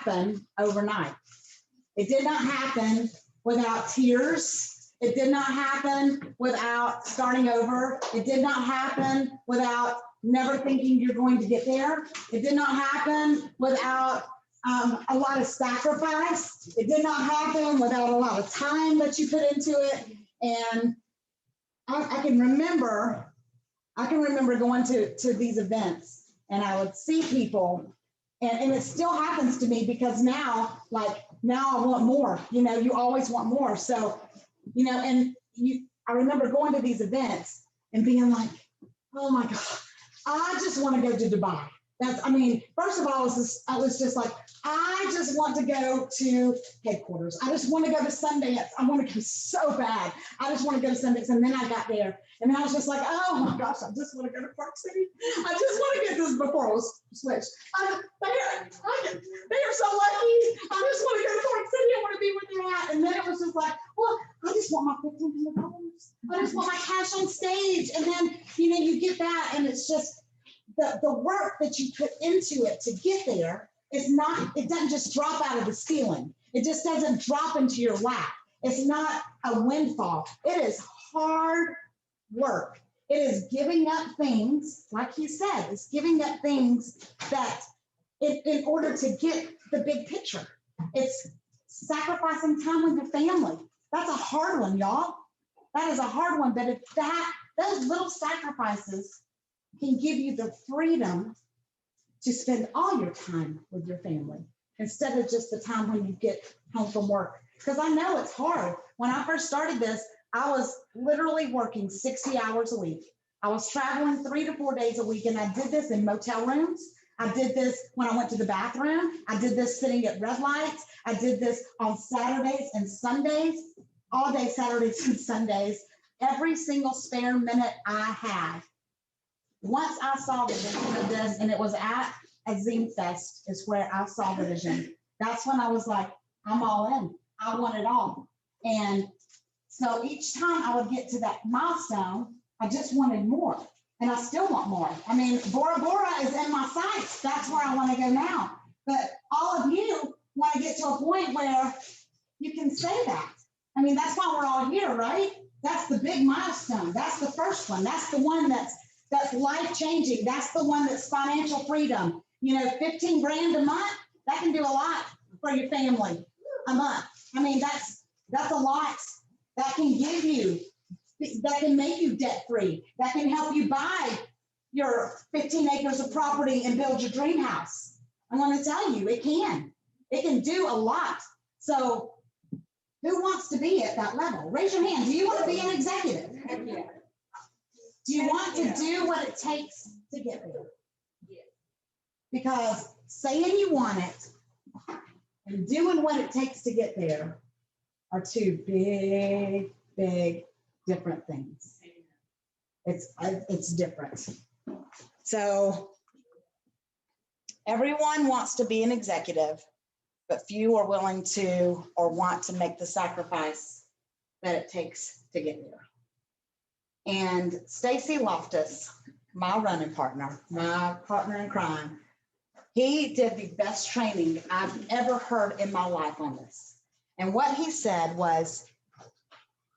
happen overnight. It did not happen without tears. It did not happen without starting over. It did not happen without never thinking you're going to get there. It did not happen without a lot of sacrifice. It did not happen without a lot of time that you put into it. And I can remember going to these events, and I would see people, and it still happens to me, because now I want more. You know, you always want more. So, you know, I remember going to these events and being like, oh my God, I just want to go to Dubai. First of all, I was just like, I just want to go to headquarters. I just want to go to Sundance. I want to go so bad. I just want to go to Sundance. And then I got there, and I was just like, oh my gosh, I just want to go to Park City. I just want to get this before it was switched. They are so lucky. I just want to go to Park City. I want to be where they're at. And then it was just like, well, I just want my $1,500. I just want my cash on stage. And then, you know, you get that, and it's just, the work that you put into it to get there it doesn't just drop out of the ceiling. It just doesn't drop into your lap. It's not a windfall. It is hard work. It is giving up things, like he said, it's giving up things that in order to get the big picture. It's sacrificing time with your family. That's a hard one, y'all. That is a hard one, but those little sacrifices can give you the freedom to spend all your time with your family instead of just the time when you get home from work. Because I know it's hard. When I first started this, I was literally working 60 hours a week. I was traveling 3 to 4 days a week, and I did this in motel rooms. I did this when I went to the bathroom. I did this sitting at red lights. I did this on Saturdays and Sundays, all day Saturdays and Sundays, every single spare minute I had. Once I saw the vision of this, and it was at a Zine Fest is where I saw the vision. That's when I was like, I'm all in. I want it all. And so each time I would get to that milestone, I just wanted more. And I still want more. I mean, Bora Bora is in my sights. That's where I want to go now. But all of you want to get to a point where you can say that. I mean, that's why we're all here, right? That's the big milestone. That's the first one. That's the one that's life-changing. That's the one that's financial freedom. You know, 15 grand a month, that can do a lot for your family a month. I mean, that's a lot that can give you, that can make you debt-free, that can help you buy your 15 acres of property and build your dream house. I'm going to tell you, it can do a lot. So who wants to be at that level? Raise your hand. Do you want to be an executive? Yeah. Do you want to do what it takes to get there? Yeah. Because saying you want it and doing what it takes to get there are two big, big different things. It's different. So everyone wants to be an executive, but few are willing to or want to make the sacrifice that it takes to get there. And Stacy Loftus, my running partner, my partner in crime, he did the best training I've ever heard in my life on this. And what he said was,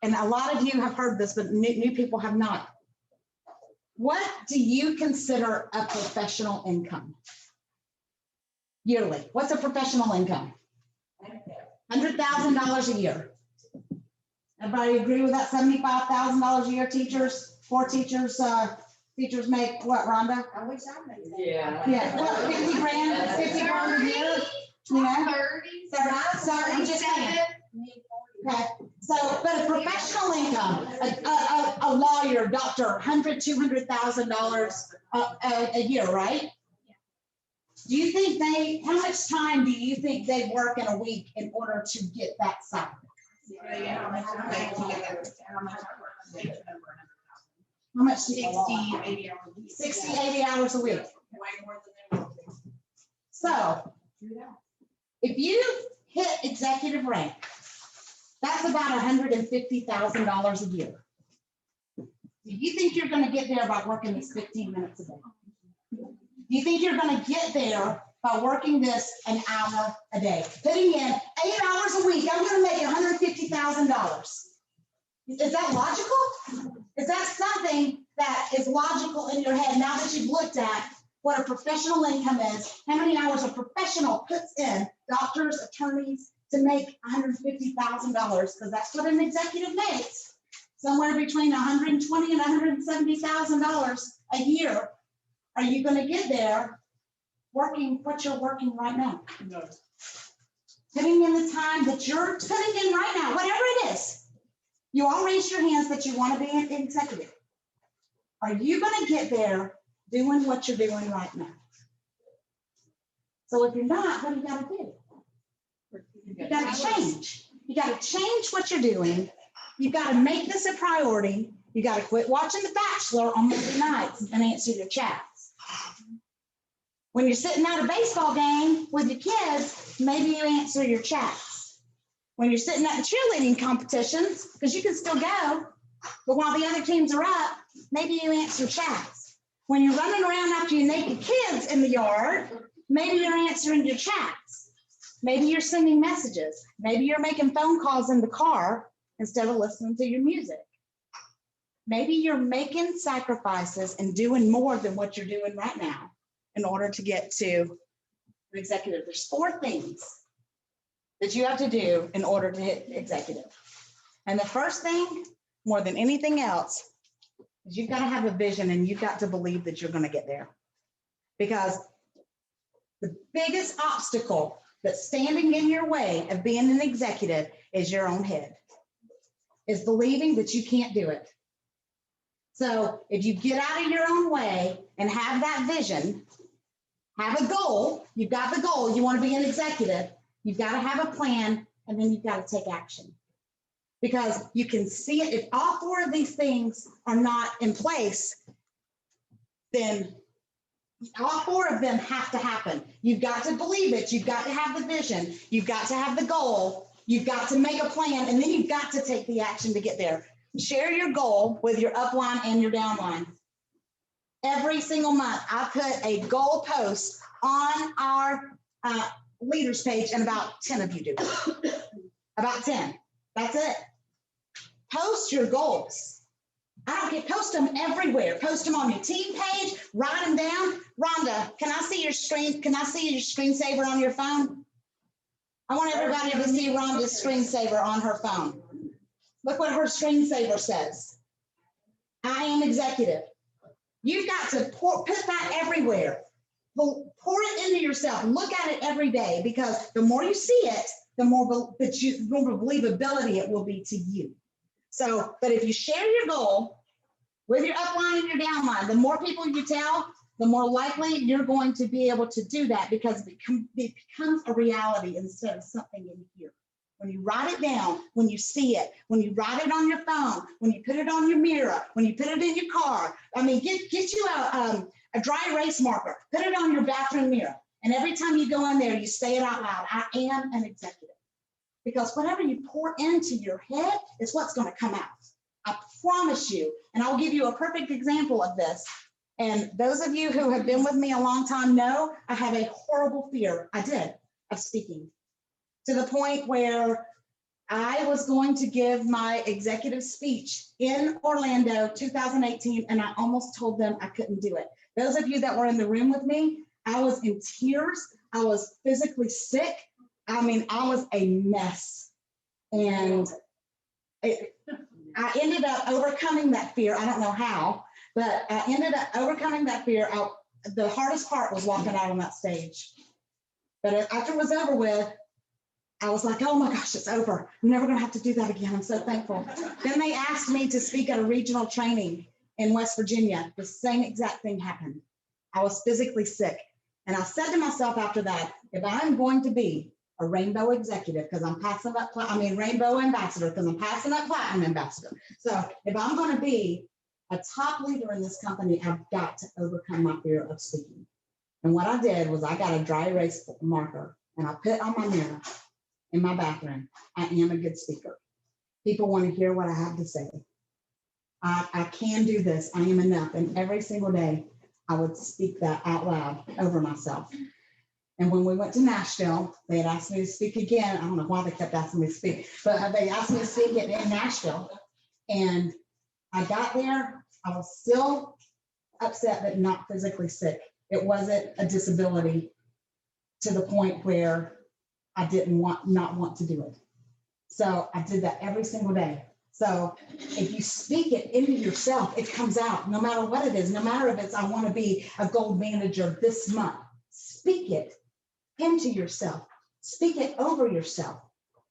and a lot of you have heard this, but new people have not. What do you consider a professional income? Yearly. What's a professional income? $100,000 a year. Everybody agree with that? $75,000 a year, teachers, 4 teachers, teachers make what, Rhonda? I wish I made that. Yeah. Yeah, what, 50 grand, 50 grand a year? You know? 30. So I'm just saying. Okay, so, but a professional income, a lawyer, doctor, $100,000, $200,000 a year, right? Do you think how much time do you think they work in a week in order to get that salary? How much? 60, 80 hours a week. 60, 80 hours a week. Way more than they want to. So if you hit executive rank, that's about $150,000 a year. Do you think you're going to get there by working this 15 minutes a day? Do you think you're going to get there by working this an hour a day. Putting in 8 hours a week, I'm gonna make $150,000. Is that logical? Is that something that is logical in your head now that you've looked at what a professional income is, how many hours a professional puts in, doctors, attorneys, to make $150,000, because that's what an executive makes, somewhere between $120,000 and $170,000 a year. Are you going to get there working what you're working right now? No. Putting in the time that you're putting in right now, whatever it is. You all raise your hands that you want to be an executive. Are you going to get there doing what you're doing right now? So if you're not, what do you got to do? You got to change. You got to change what you're doing. You got to make this a priority. You got to quit watching The Bachelor on Monday nights and answer your chats. When you're sitting at a baseball game with your kids, maybe you answer your chats. When you're sitting at the cheerleading competitions, because you can still go, but while the other teams are up, maybe you answer chats. When you're running around after your naked kids in the yard, maybe you're answering your chats. Maybe you're sending messages. Maybe you're making phone calls in the car instead of listening to your music. Maybe you're making sacrifices and doing more than what you're doing right now in order to get to an executive. There's 4 things that you have to do in order to hit executive. And the first thing, more than anything else, is you've got to have a vision and you've got to believe that you're going to get there. Because the biggest obstacle that's standing in your way of being an executive is your own head, is believing that you can't do it. So if you get out of your own way and have that vision, have a goal, you've got the goal, you want to be an executive, you've got to have a plan, and then you've got to take action. Because you can see it, if all 4 of these things are not in place, then all 4 of them have to happen. You've got to believe it. You've got to have the vision. You've got to have the goal. You've got to make a plan, and then you've got to take the action to get there. Share your goal with your upline and your downline. Every single month, I put a goal post on our leaders page, and about 10 of you do. About 10. That's it. Post your goals. I don't care, post them everywhere. Post them on your team page, write them down. Rhonda, can I see your screensaver on your phone? I want everybody to see Rhonda's screensaver on her phone. Look what her screensaver says. I am executive. You've got to put that everywhere. Pour it into yourself. Look at it every day, because the more you see it, the more believability it will be to you. So, but if you share your goal with your upline and your downline, the more people you tell, the more likely you're going to be able to do that, because it becomes a reality instead of something in here. When you write it down, when you see it, when you write it on your phone, when you put it on your mirror, when you put it in your car, I mean, get you a dry erase marker, put it on your bathroom mirror. And every time you go in there, you say it out loud, I am an executive. Because whatever you pour into your head is what's going to come out. I promise you. And I'll give you a perfect example of this. And those of you who have been with me a long time know I have a horrible fear, of speaking, to the point where I was going to give my executive speech in Orlando 2018, and I almost told them I couldn't do it. Those of you that were in the room with me, I was in tears. I was physically sick. I mean, I was a mess. And I ended up overcoming that fear. I don't know how, but I ended up overcoming that fear. The hardest part was walking out on that stage. But after it was over with, I was like, oh my gosh, it's over. I'm never going to have to do that again. I'm so thankful. Then they asked me to speak at a regional training in West Virginia. The same exact thing happened. I was physically sick. And I said to myself after that, if I'm going to be a rainbow executive, because I'm passing up, rainbow ambassador, because I'm passing up platinum ambassador. So if I'm going to be a top leader in this company, I've got to overcome my fear of speaking. And what I did was I got a dry erase marker and I put on my mirror in my bathroom, I am a good speaker. People want to hear what I have to say. I can do this. I am enough. And every single day I would speak that out loud over myself. And when we went to Nashville, they had asked me to speak again. I don't know why they kept asking me to speak, but they asked me to speak in Nashville. And I got there, I was still upset, but not physically sick. It wasn't a disability to the point where I didn't not want to do it. So I did that every single day. So if you speak it into yourself, it comes out no matter what it is, no matter if it's, I want to be a gold manager this month, speak it into yourself, speak it over yourself.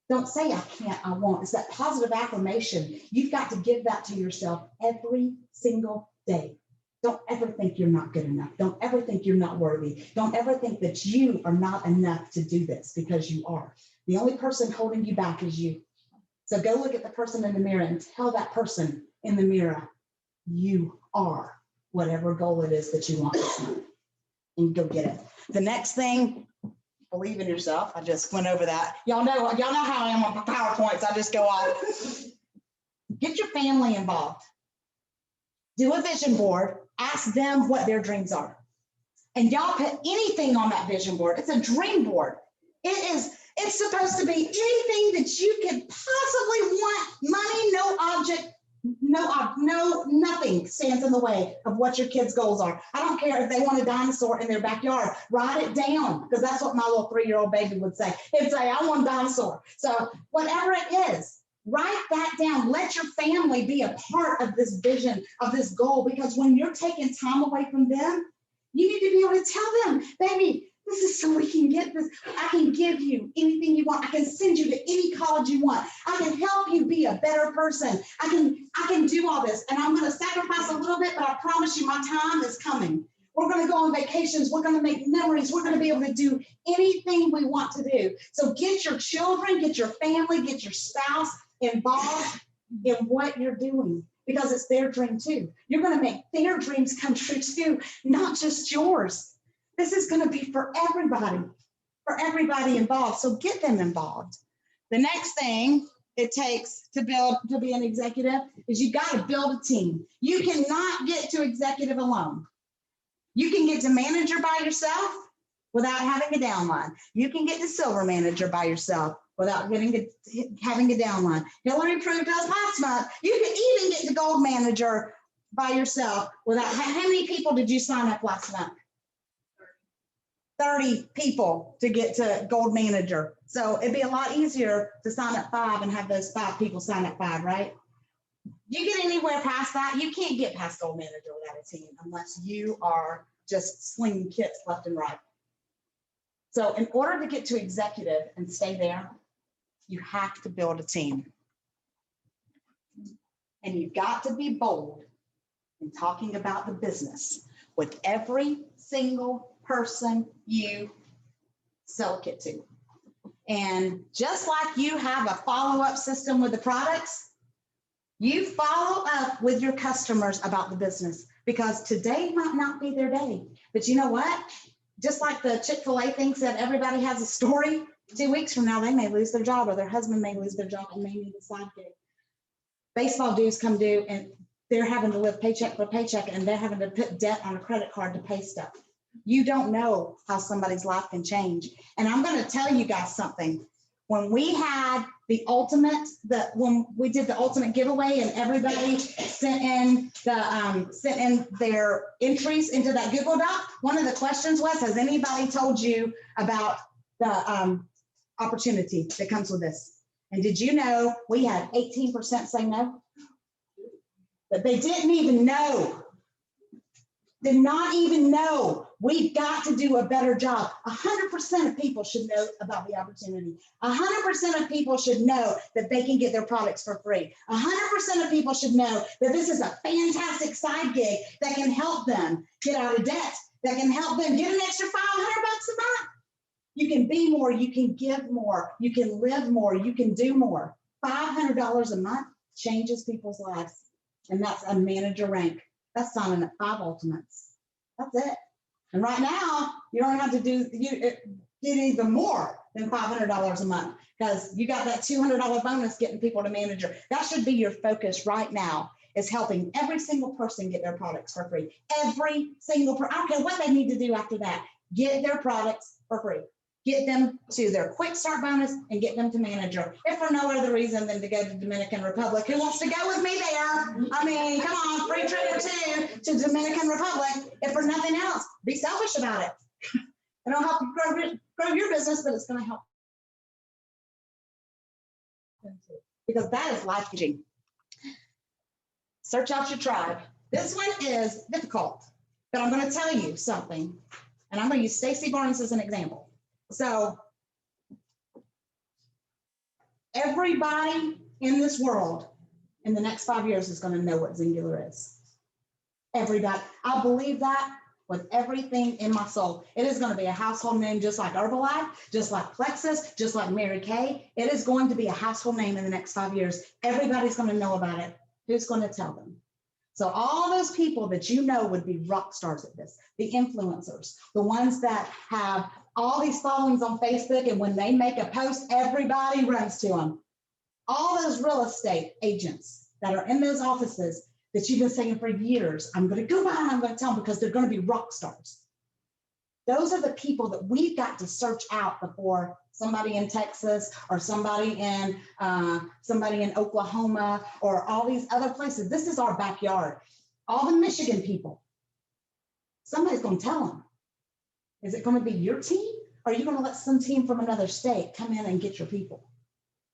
Don't say I can't, I won't. It's that positive affirmation. You've got to give that to yourself every single day. Don't ever think you're not good enough. Don't ever think you're not worthy. Don't ever think that you are not enough to do this, because you are. The only person holding you back is you. So go look at the person in the mirror and tell that person in the mirror, you are whatever goal it is that you want this month, and go get it. The next thing, believe in yourself. I just went over that. Y'all know how I am on PowerPoints. I just go off. Get your family involved. Do a vision board. Ask them what their dreams are. And y'all put anything on that vision board. It's a dream board. It's supposed to be anything that you could possibly want. Money, no object, nothing stands in the way of what your kids' goals are. I don't care if they want a dinosaur in their backyard. Write it down, because that's what my little 3-year-old baby would say. He'd say, I want a dinosaur. So whatever it is, write that down. Let your family be a part of this vision, of this goal, because when you're taking time away from them, you need to be able to tell them, baby, this is so we can get this. I can give you anything you want. I can send you to any college you want. I can help you be a better person. I can do all this. And I'm going to sacrifice a little bit, but I promise you my time is coming. We're going to go on vacations. We're going to make memories. We're going to be able to do anything we want to do. So get your children, get your family, get your spouse involved in what you're doing, because it's their dream too. You're going to make their dreams come true too, not just yours. This is going to be for everybody involved. So get them involved. The next thing it takes to be an executive is you got to build a team. You cannot get to executive alone. You can get to manager by yourself without having a downline. You can get to silver manager by yourself without having a downline. Hillary proved us last month. You can even get to gold manager by yourself without, how many people did you sign up last month? 30 people to get to gold manager. So it'd be a lot easier to sign up 5 and have those 5 people sign up 5, right? You get anywhere past that, you can't get past gold manager without a team unless you are just slinging kits left and right. So in order to get to executive and stay there, you have to build a team. And you've got to be bold in talking about the business with every single person you sell a kit to. And just like you have a follow-up system with the products, you follow up with your customers about the business, because today might not be their day. But you know what? Just like the Chick-fil-A thing said, everybody has a story. 2 weeks from now, they may lose their job, or their husband may lose their job and may need a side gig. Baseball dues come due, and they're having to live paycheck for paycheck, and they're having to put debt on a credit card to pay stuff. You don't know how somebody's life can change. And I'm going to tell you guys something. When we had when we did the ultimate giveaway and everybody sent in their entries into that Google Doc, one of the questions was, has anybody told you about the opportunity that comes with this? And did you know we had 18% say no? But they didn't even know. Did not even know. We've got to do a better job. 100% of people should know about the opportunity. 100% of people should know that they can get their products for free. 100% of people should know that this is a fantastic side gig that can help them get out of debt, that can help them get an extra $500 a month. You can be more, you can give more, you can live more, you can do more. $500 a month changes people's lives. And that's a manager rank. That's signing up 5 ultimates. That's it. And right now, you don't have to get even more than $500 a month, because you got that $200 bonus getting people to manager. That should be your focus right now, is helping every single person get their products for free. Every single person. I don't care what they need to do after that. Get their products for free. Get them to their quick start bonus and get them to manager. If for no other reason than to go to Dominican Republic. Who wants to go with me there? I mean, come on, free trip or two to Dominican Republic. If for nothing else, be selfish about it. It'll help you grow your business, but it's going to help them too, because that is life-changing. Search out your tribe. This one is difficult, but I'm going to tell you something, and I'm going to use Stacy Barnes as an example. So everybody in this world in the next 5 years is going to know what Zingular is. Everybody. I believe that with everything in my soul. It is going to be a household name, just like Herbalife, just like Plexus, just like Mary Kay. It is going to be a household name in the next 5 years. Everybody's going to know about it. Who's going to tell them? So all those people that you know would be rock stars at this, the influencers, the ones that have all these followings on Facebook, and when they make a post, everybody runs to them. All those real estate agents that are in those offices that you've been saying for years, I'm going to go by and I'm going to tell them because they're going to be rock stars. Those are the people that we've got to search out before somebody in Texas or somebody in Oklahoma or all these other places. This is our backyard. All the Michigan people. Somebody's going to tell them. Is it going to be your team? Or are you going to let some team from another state come in and get your people?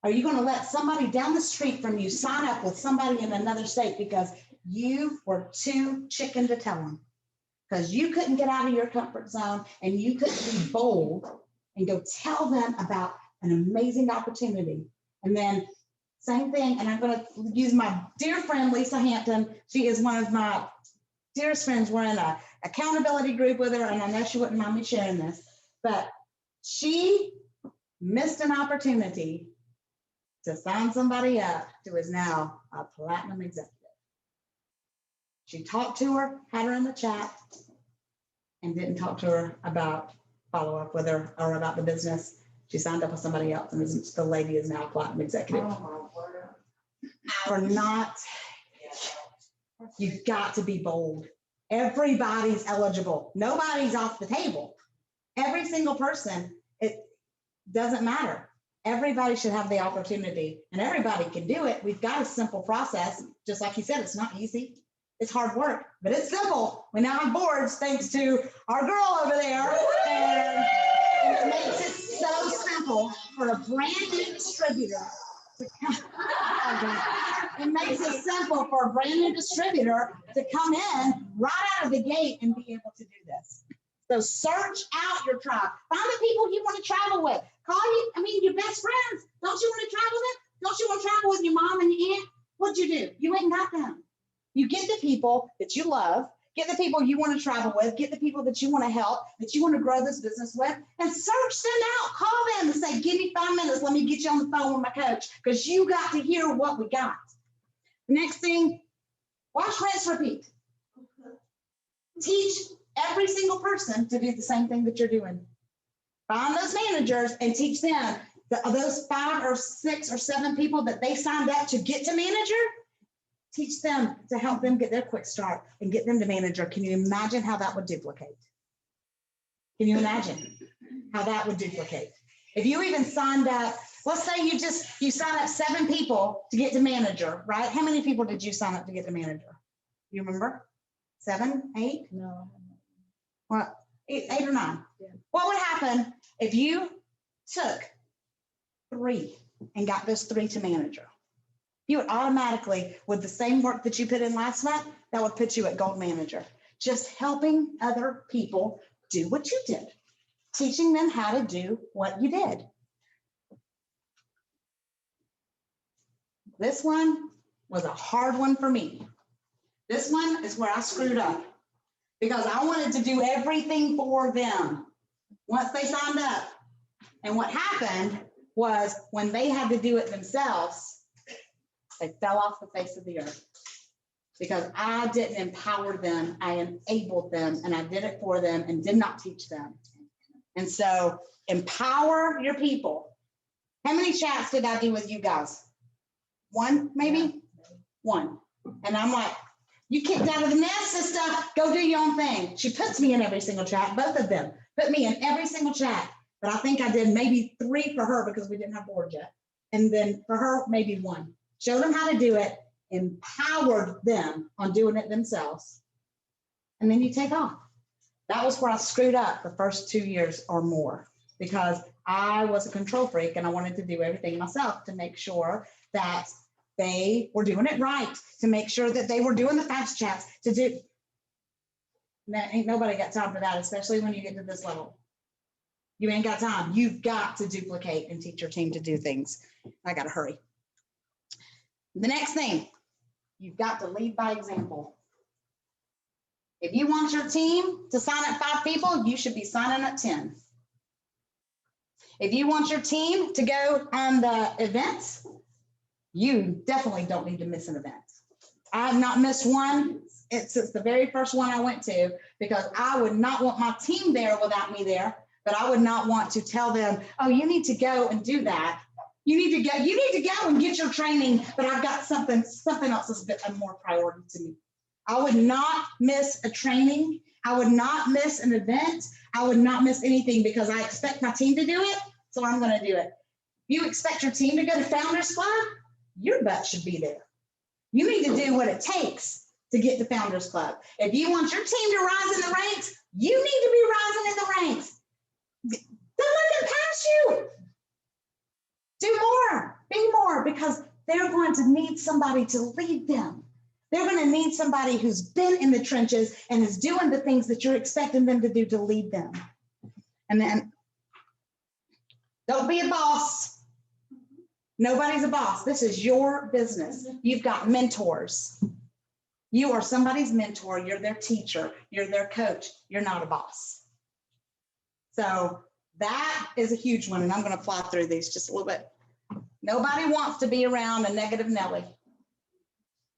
Are you going to let somebody down the street from you sign up with somebody in another state because you were too chicken to tell them? Because you couldn't get out of your comfort zone and you couldn't be bold and go tell them about an amazing opportunity. And then same thing, and I'm going to use my dear friend, Lisa Hampton. She is one of my dearest friends. We're in an accountability group with her, and I know she wouldn't mind me sharing this, but she missed an opportunity to sign somebody up who is now a platinum executive. She talked to her, had her in the chat, and didn't talk to her about follow-up with her or about the business. She signed up with somebody else, and the lady is now a platinum executive. Oh, my word. We're not, you've got to be bold. Everybody's eligible. Nobody's off the table. Every single person, it doesn't matter. Everybody should have the opportunity, and everybody can do it. We've got a simple process. Just like you said, it's not easy. It's hard work, but it's simple. We now have boards thanks to our girl over there. And it makes it so simple for a brand new distributor. It makes it simple for a brand new distributor to come in right out of the gate and be able to do this. So search out your tribe. Find the people you want to travel with. Your best friends. Don't you want to travel with? Don't you want to travel with your mom and your aunt? What'd you do? You ain't got them. You get the people that you love, get the people you want to travel with, get the people that you want to help, that you want to grow this business with, and search them out. Call them and say, give me 5 minutes. Let me get you on the phone with my coach, because you got to hear what we got. Next thing, watch, rinse, repeat. Teach every single person to do the same thing that you're doing. Find those managers and teach them those 5 or 6 or 7 people that they signed up to get to manager. Teach them to help them get their quick start and get them to manager. Can you imagine how that would duplicate? Can you imagine how that would duplicate? If you even signed up, let's say you sign up 7 people to get to manager, right? How many people did you sign up to get to manager? You remember? 7, 8? No. Well, 8 or 9. Yeah. What would happen if you took 3 and got those 3 to manager? You would automatically, with the same work that you put in last month, that would put you at gold manager. Just helping other people do what you did, teaching them how to do what you did. This one was a hard one for me. This one is where I screwed up because I wanted to do everything for them once they signed up. And what happened was when they had to do it themselves, they fell off the face of the earth because I didn't empower them. I enabled them and I did it for them and did not teach them. And so empower your people. How many chats did I do with you guys? 1, maybe? Yeah. 1. And I'm like, you kicked out of the nest, sister, go do your own thing. She puts me in every single chat, both of them put me in every single chat. but I think I did maybe 3 for her because we didn't have board yet. And then for her, maybe 1. Showed them how to do it, empowered them on doing it themselves. And then you take off. That was where I screwed up the first 2 years or more, because I was a control freak and I wanted to do everything myself to make sure that they were doing it right, to make sure that they were doing the fast chats, to do. Ain't nobody got time for that, especially when you get to this level. You ain't got time. You've got to duplicate and teach your team to do things. I got to hurry. The next thing, you've got to lead by example. If you want your team to sign up 5 people, you should be signing up 10. If you want your team to go on the events, you definitely don't need to miss an event. I have not missed one since the very first one I went to, because I would not want my team there without me there, but I would not want to tell them, oh, you need to go and do that. You need to go and get your training, but I've got something else that's a bit more priority to me. I would not miss a training. I would not miss an event. I would not miss anything because I expect my team to do it, so I'm going to do it. You expect your team to go to Founders Club? Your butt should be there. You need to do what it takes to get to Founders Club. If you want your team to rise in the ranks, you need to be rising in the ranks. Don't let them pass you. Do more, be more, because they're going to need somebody to lead them. They're going to need somebody who's been in the trenches and is doing the things that you're expecting them to do to lead them. And then don't be a boss. Nobody's a boss. This is your business. You've got mentors. You are somebody's mentor. You're their teacher. You're their coach. You're not a boss. So that is a huge one. And I'm going to fly through these just a little bit. Nobody wants to be around a negative Nelly.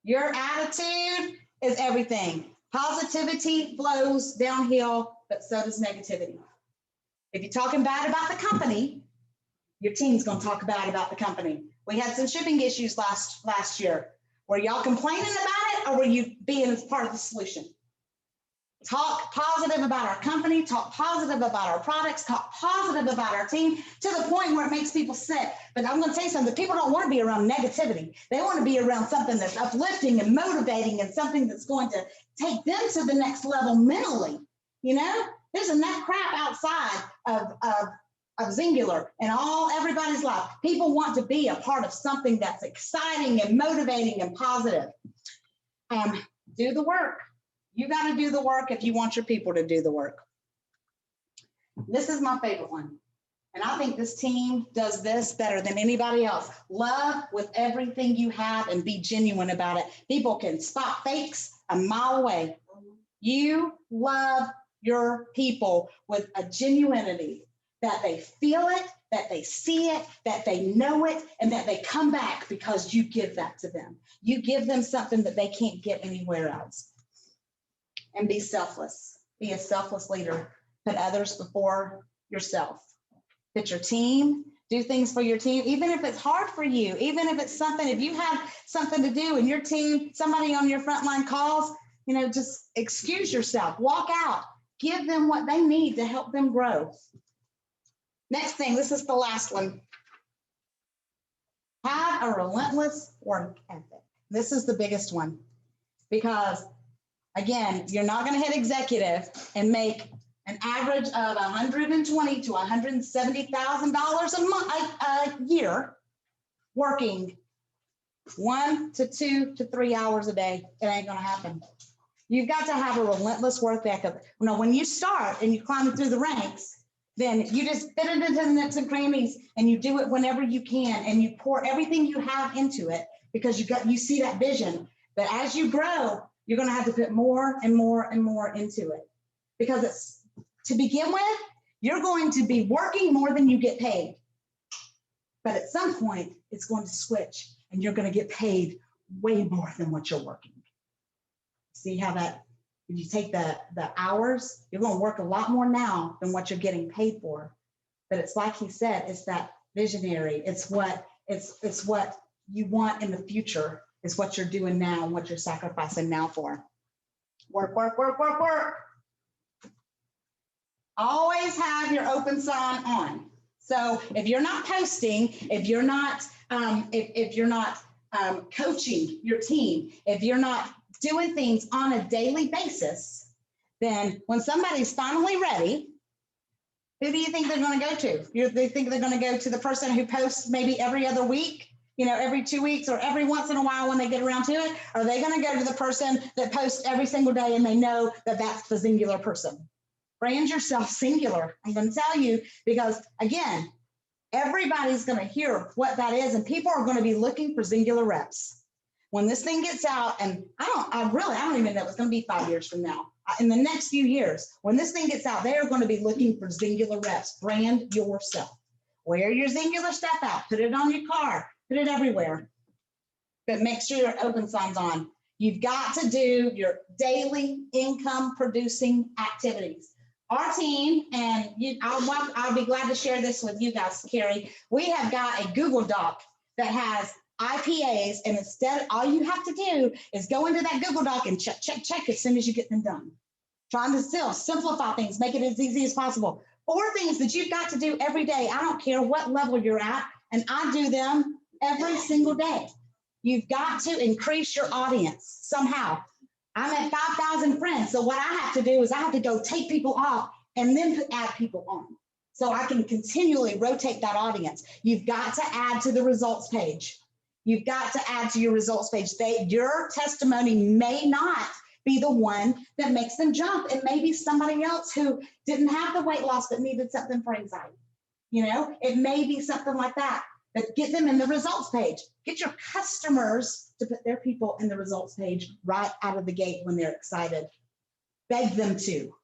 Your attitude is everything. Positivity flows downhill, but so does negativity. If you're talking bad about the company, your team's going to talk bad about the company. We had some shipping issues last year. Were y'all complaining about it, or were you being as part of the solution? Talk positive about our company, talk positive about our products, talk positive about our team, to the point where it makes people sick. But I'm going to tell you something, people don't want to be around negativity. They want to be around something that's uplifting and motivating and something that's going to take them to the next level mentally. You know, there's enough crap outside of Zingular and everybody's life. People want to be a part of something that's exciting and motivating and positive. Do the work. You got to do the work if you want your people to do the work. This is my favorite one. And I think this team does this better than anybody else. Love with everything you have and be genuine about it. People can spot fakes a mile away. You love your people with a genuinity, that they feel it, that they see it, that they know it, and that they come back because you give that to them. You give them something that they can't get anywhere else. And be selfless. Be a selfless leader. Put others before yourself. Put your team, do things for your team, even if it's hard for you, even if it's something, if you have something to do and your team, somebody on your front line calls, you know, just excuse yourself, walk out, give them what they need to help them grow. Next thing, this is the last one. Have a relentless work ethic. This is the biggest one, because again, you're not going to hit executive and make an average of $120,000 to $170,000 a year working 1 to 2 to 3 hours a day. It ain't going to happen. You've got to have a relentless work ethic. Now, when you start and you climb through the ranks, then you just fit it into the nooks and crannies, and you do it whenever you can, and you pour everything you have into it because you see that vision. But as you grow, you're going to have to put more and more and more into it, because it's, to begin with, you're going to be working more than you get paid. But at some point, it's going to switch and you're going to get paid way more than what you're working. See how that, if you take the hours, you're going to work a lot more now than what you're getting paid for. But it's like he said, it's that visionary. It's what you want in the future. Is what you're doing now and what you're sacrificing now for. Work, work, work, work, work. Always have your open sign on. So if you're not posting, if you're not, if you're not coaching your team, if you're not doing things on a daily basis, then when somebody's finally ready, who do you think they're going to go to? They think they're going to go to the person who posts maybe every other week, you know, every 2 weeks or every once in a while when they get around to it? Or are they going to go to the person that posts every single day and they know that that's the singular person? Brand yourself singular. I'm going to tell you, because again, everybody's going to hear what that is, and people are going to be looking for singular reps. When this thing gets out, and I don't even know, it's going to be 5 years from now. In the next few years, when this thing gets out, they are going to be looking for singular reps. Brand yourself. Wear your singular stuff out. Put it on your car. Put it everywhere. But make sure your open sign's on. You've got to do your daily income producing activities. Our team, and I'll be glad to share this with you guys, Carrie. We have got a Google Doc that has IPAs, and instead, all you have to do is go into that Google Doc and check as soon as you get them done. Trying to still simplify things, make it as easy as possible. 4 things that you've got to do every day. I don't care what level you're at, and I do them every single day. You've got to increase your audience somehow. I'm at 5,000 friends, so what I have to do is I have to go take people off and then add people on, so I can continually rotate that audience. You've got to add to the results page. You've got to add to your results page. Your testimony may not be the one that makes them jump. It may be somebody else who didn't have the weight loss but needed something for anxiety. You know, it may be something like that. But get them in the results page. Get your customers to put their people in the results page right out of the gate when they're excited. Beg them to.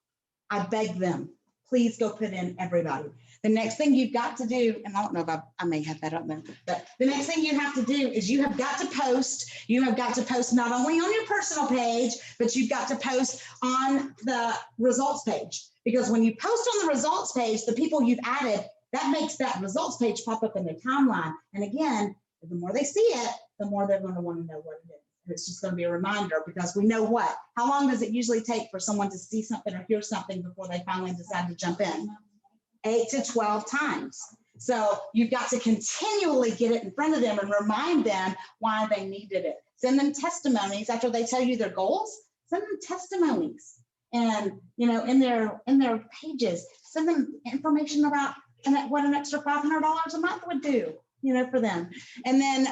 I beg them. Please go put in everybody. The next thing you've got to do, and I don't know if I may have that up there, but the next thing you have to do is you have got to post. You have got to post not only on your personal page, but you've got to post on the results page. Because when you post on the results page, the people you've added, that makes that results page pop up in their timeline. And again, the more they see it, the more they're going to want to know what it is. And it's just going to be a reminder, because we know what. How long does it usually take for someone to see something or hear something before they finally decide to jump in? 8 to 12 times. So you've got to continually get it in front of them and remind them why they needed it. Send them testimonies after they tell you their goals. Send them testimonies, and you know, in their pages, send them information about what an extra $500 a month would do, you know, for them. And then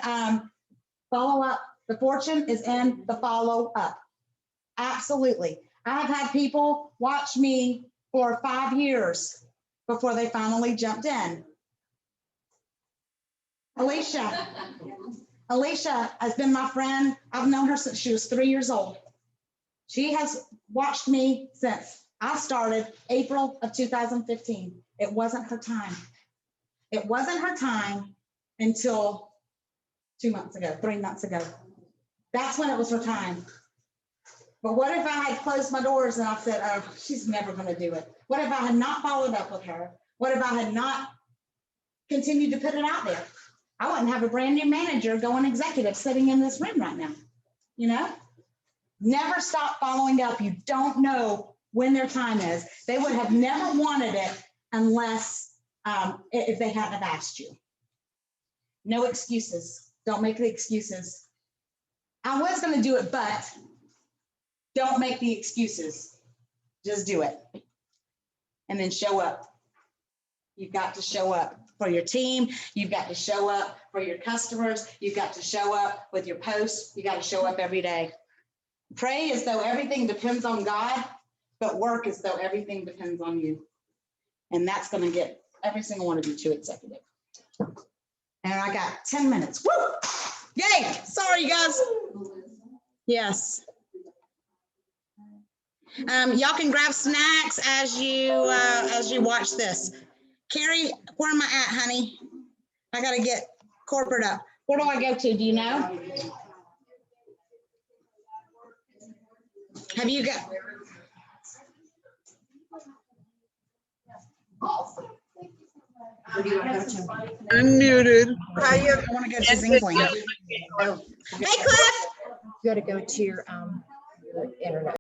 follow up. The fortune is in the follow up. Absolutely. I've had people watch me for 5 years before they finally jumped in. Alicia has been my friend. I've known her since she was 3 years old. She has watched me since I started April of 2015. It wasn't her time. It wasn't her time until 2 months ago, 3 months ago. That's when it was her time. But what if I had closed my doors and I said, oh, she's never going to do it? What if I had not followed up with her? What if I had not continued to put it out there? I wouldn't have a brand new manager going executive sitting in this room right now. You know, never stop following up. You don't know when their time is. They would have never wanted it unless if they hadn't have asked you. No excuses. Don't make the excuses. I was going to do it, but don't make the excuses. Just do it. And then show up. You've got to show up for your team. You've got to show up for your customers. You've got to show up with your posts. You got to show up every day. Pray as though everything depends on God, but work as though everything depends on you. And that's going to get every single one of you to executive. And I got 10 minutes. Woo! Yay! Sorry, you guys. Yes. Y'all can grab snacks as you watch this. Carrie, where am I at, honey? I got to get corporate up. Where do I go to? Do you know? Have you got? Where do you want to go to? Unmuted. I want to go to Zing Point. Oh, Hey, Cliff. You got to go to your internet.